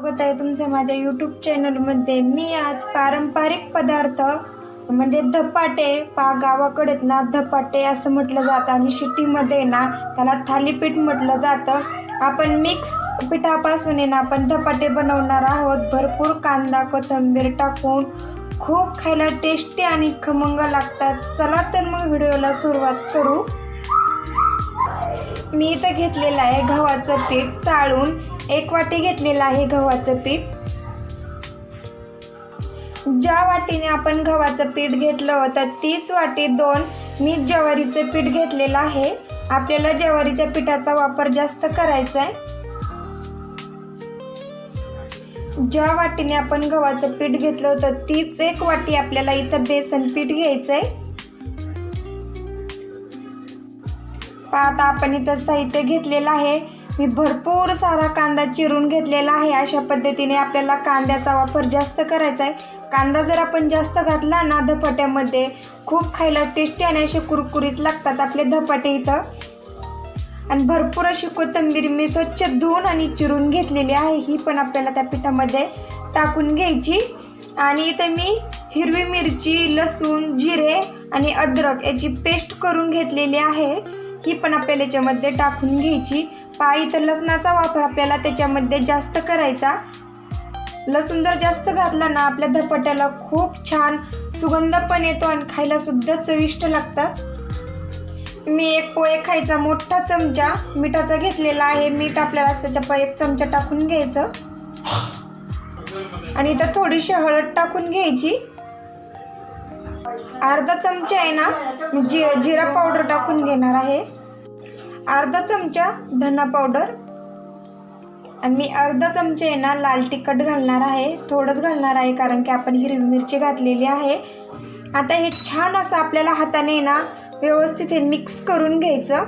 स्वागत आहे तुमचं माझ्या यूट्यूब चॅनलमध्ये। मी आज पारंपरिक पदार्थ म्हणजे धपाटे गावाकडे ना धपाटे असं म्हटलं जातं आणि सिटीमध्ये ना त्याला थालीपीठ म्हटलं जातं। आपण मिक्स पिठापासून ना आपण धपाटे बनवणार आहोत। भरपूर कांदा कोथिंबीर टाकून खूप खायला टेस्टी आणि खमंग लागतात। चला तर मग व्हिडिओला सुरुवात करू। मी इथं घेतलेलं आहे गव्हाचं पीठ चाळून 1 वाटी घेतलेलं आहे गव्हाचं पीठ। ज्या वाटीने आपण गव्हाचं पीठ घेतलं होतं तीच वाटी 2 मी ज्वारीचं पीठ घेतलेलं आहे। आपल्याला ज्वारीच्या पिठाचा वापर जास्त करायचा आहे। ज्या वाटीने आपण गव्हाचं पीठ घेतलं होतं तीच 1 वाटी आपल्याला इथं बेसन पीठ घ्यायचं आहे। आता आपण इथं साहित्य घेतलेलं आहे। मी भरपूर सारा कांदा चिरून घेतलेला आहे। अशा पद्धतीने आपल्याला कांद्याचा वापर जास्त करायचा आहे। कांदा जर आपण जास्त घातला ना धपाट्यामध्ये खूप खायला टेस्टी आणि असे कुरकुरीत लागतात आपले धपाटे इथं। आणि भरपूर अशी कोथिंबीर मी स्वच्छ धुवून आणि चिरून घेतलेली आहे, ही पण आपल्याला त्या पिठामध्ये टाकून घ्यायची। आणि इथं मी हिरवी मिरची, लसूण, जिरे आणि अद्रक याची पेस्ट करून घेतलेली आहे, ही पण आपल्याला याच्यामध्ये टाकून घ्यायची। इथं लसणाचा वापर आपल्याला त्याच्यामध्ये जास्त करायचा। लसूण जर जास्त घातला ना आपल्या धपाट्याला खूप छान सुगंध पण येतो आणि खायला सुद्धा चविष्ट लागतात। मी 1 पोहे खायचा मोठा चमचा मिठाचा घेतलेला आहे। मीठ आपल्याला त्याच्या 1 चमचा टाकून घ्यायचं आणि इथं थोडीशी हळद टाकून घ्यायची। अर्धा चमचा आहे ना मी जिरा पावडर टाकून घेणार आहे, अर्धा चमचा धना पावडर आणि मी अर्धा चमचा आहे ना लाल तिखट घालणार आहे। थोडंच घालणार आहे कारण की आपण हिरवी मिरची घातलेली आहे। आता हे छान असं आपल्याला हाताने ना व्यवस्थित हे मिक्स करून घ्यायचं।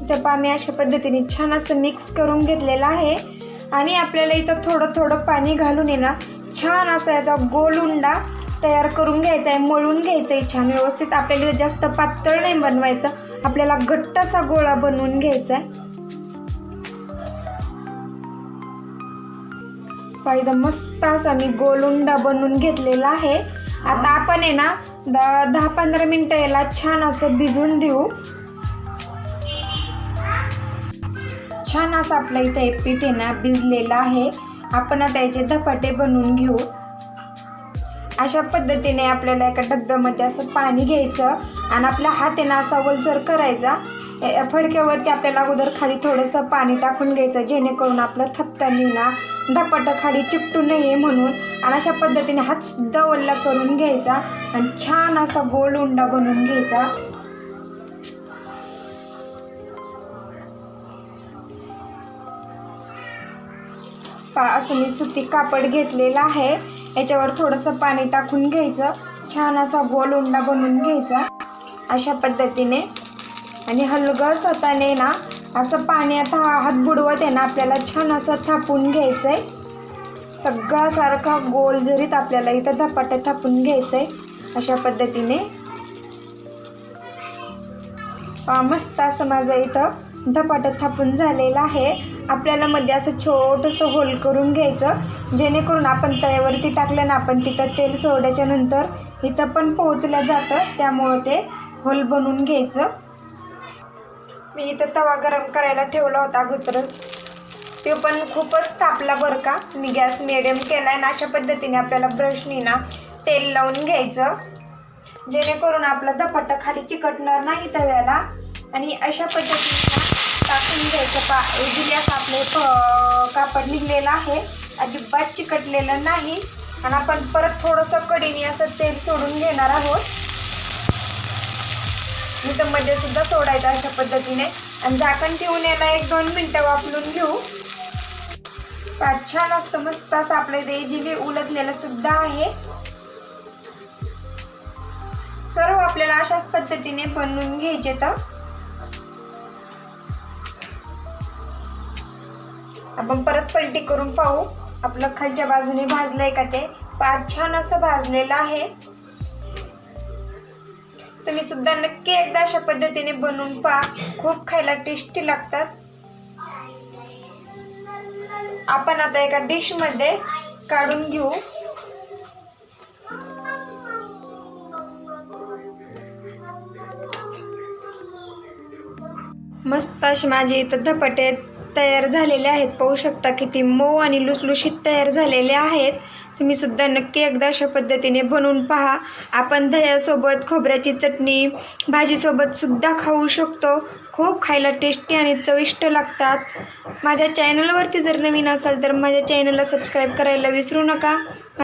इथं मी अशा पद्धतीने छान असं मिक्स करून घेतलेलं आहे। आणि आपल्याला इथं थोडं थोडं पाणी घालून आहे ना छान असा याचा गोल उंडा तयार करून घ्यायचा आहे, मळून घ्यायचं आहे छान व्यवस्थित। आपल्याला जास्त पातळ नाही बनवायचं, आपल्याला घट्ट असा गोळा बनवून घ्यायचा आहे। एकदम मस्त असा मी गोल उंडा बनवून घेतलेला आहे। आता आपण आहे ना 10-15 मिनिटं याला छान असं भिजून देऊ। छान असं आपलं इथं हे पीठ आहे ना भिजलेलं आहे। आपण आता याचे धपाटे बनवून घेऊ। अशा पद्धतीने आपल्याला एका डब्यामध्ये असं पाणी घ्यायचं आणि आपला हात आहे ना असा वलसर करायचा। फडक्यावरती आपल्याला अगोदर खाली थोडंसं पाणी टाकून घ्यायचं जेणेकरून आपलं थपतानी ना धपाटा खाली चिकटू नये म्हणून। आणि अशा पद्धतीने हात सुद्धा ओला करून घ्यायचा आणि छान असा गोल उंडा बनवून घ्यायचा। असं मी सुती कापड घेतलेलं आहे, याच्यावर थोडंसं पाणी टाकून घ्यायचं, छान असा गोल उंडा बनवून घ्यायचा अशा पद्धतीने। आणि हलगर्ज हाताने ना असं पाण्यात हात बुडवत आहे ना आपल्याला छान असं थापून घ्यायचं आहे। सगळा सारखा गोल जरीत आपल्याला इथं धपाटे थापून घ्यायचं आहे अशा पद्धतीने। मस्त असं माझं इथं धपाटा थापून झालेलं आहे। आपल्याला मध्ये असं छोटंसं होल करून घ्यायचं जेणेकरून आपण तव्यावरती टाकलं ना आपण तिथं तेल सोडायच्या नंतर इथं पण पोहोचलं जातं, त्यामुळं ते होल बनवून घ्यायचं। मी इथं तवा गरम करायला ठेवला होता अगोदरच, ते पण खूपच तापला बरं का। मी गॅस मिडियम केला आहे ना अशा पद्धतीने आपल्याला ब्रशनी ना तेल लावून घ्यायचं जेणेकरून आपला धपाटा खाली चिकटणार नाही तव्याला। आणि अशा पद्धतीने टाकून घ्यायचं। इझिली असं आपलं कापड निघलेलं आहे, अजिबात चिकटलेलं नाही। आणि आपण परत थोडंसं कढीने असं तेल सोडून घेणार आहोत, मी तर मध्ये सुद्धा सोडायचं अशा पद्धतीने। आणि झाकण ठेवून याला 1-2 मिनिटं वाफलून घेऊ। छान असतं मस्त असं आपलं इथे इझिली उलटलेलं सुद्धा आहे। सर्व आपल्याला अशाच पद्धतीने बनवून घ्यायचे। तर आपण परत पलटी करून पाहू आपलं खालच्या बाजूने भाजलंय का ते। छान असं भाजलेलं आहे। तुम्ही सुद्धा नक्की एकदा अशा पद्धतीने बनवून पहा, खूप खायला टेस्टी लागतात. आपण आता एका डिश मध्ये काढून घेऊ. मस्त असे माझे इथं धपाटे तयार झालेले आहेत. पाहू शकता किती मऊ आणि लुसलुशीत तयार झालेले आहेत. तुम्ही सुद्धा नक्की एकदा अशा पद्धतीने बनवून पहा. आपण दह्यासोबत, खोबऱ्याची चटणी, भाजीसोबत सुद्धा खाऊ शकतो. खूप खायला टेस्टी आणि चविष्ट लागतात. माझ्या चॅनलवरती जर नवीन असाल तर माझ्या चॅनलला सबस्क्राईब करायला विसरू नका.